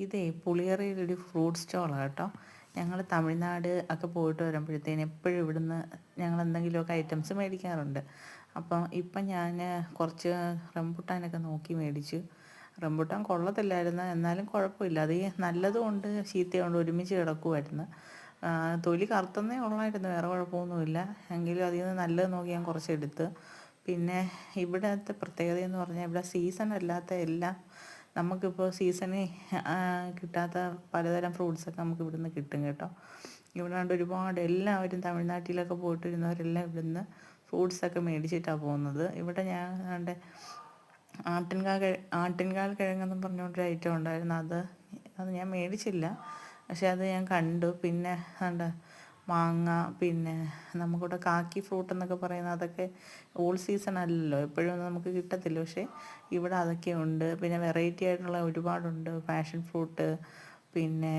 ഇതേ പുളിയറയിലൊരു ഫ്രൂട്ട് സ്റ്റോളാണ് കേട്ടോ. ഞങ്ങൾ തമിഴ്നാട് ഒക്കെ പോയിട്ട് വരുമ്പോഴത്തേന് എപ്പോഴും ഇവിടുന്ന് ഞങ്ങൾ എന്തെങ്കിലുമൊക്കെ ഐറ്റംസ് മേടിക്കാറുണ്ട്. അപ്പം ഇപ്പം ഞാൻ കുറച്ച് റംബുട്ടാനൊക്കെ നോക്കി മേടിച്ചു. റംബുട്ടാൻ കൊള്ളത്തില്ലായിരുന്നു, എന്നാലും കുഴപ്പമില്ല. അത് നല്ലതും ഉണ്ട് ചീത്തയും ഉണ്ട്, ഒരുമിച്ച് കിടക്കുമായിരുന്നു. തൊലി കറുത്തന്നേ ഉള്ളായിരുന്നു, വേറെ കുഴപ്പമൊന്നുമില്ല. എങ്കിലും അതിൽ നിന്ന് നല്ലത് നോക്കി ഞാൻ കുറച്ചെടുത്ത്. പിന്നെ ഇവിടുത്തെ പ്രത്യേകതയെന്ന് പറഞ്ഞാൽ ഇവിടെ സീസൺ അല്ലാത്ത എല്ലാം നമുക്കിപ്പോൾ സീസണിൽ കിട്ടാത്ത പലതരം ഫ്രൂട്ട്സൊക്കെ നമുക്ക് ഇവിടുന്ന് കിട്ടും കേട്ടോ. ഇവിടെ കണ്ട് ഒരുപാട് എല്ലാവരും തമിഴ്നാട്ടിലൊക്കെ പോയിട്ടിരുന്നവരെല്ലാം ഇവിടുന്ന് ഫ്രൂട്ട്സൊക്കെ മേടിച്ചിട്ടാണ് പോകുന്നത്. ഇവിടെ ഞാൻ കണ്ട് ആട്ടിൻകാൽ കിഴങ്ങെന്നും പറഞ്ഞുകൊണ്ടൊരു ഐറ്റം ഉണ്ടായിരുന്നു. അത് ഞാൻ മേടിച്ചില്ല, പക്ഷെ അത് ഞാൻ കണ്ടു. പിന്നെ കണ്ട മാങ്ങ, പിന്നെ നമുക്കിവിടെ കാക്കി ഫ്രൂട്ട് എന്നൊക്കെ പറയുന്നത്, അതൊക്കെ ഓൾ സീസൺ അല്ലല്ലോ, എപ്പോഴും നമുക്ക് കിട്ടത്തില്ല. പക്ഷേ ഇവിടെ അതൊക്കെ ഉണ്ട്. പിന്നെ വെറൈറ്റി ആയിട്ടുള്ള ഒരുപാടുണ്ട്. പാഷൻ ഫ്രൂട്ട്, പിന്നെ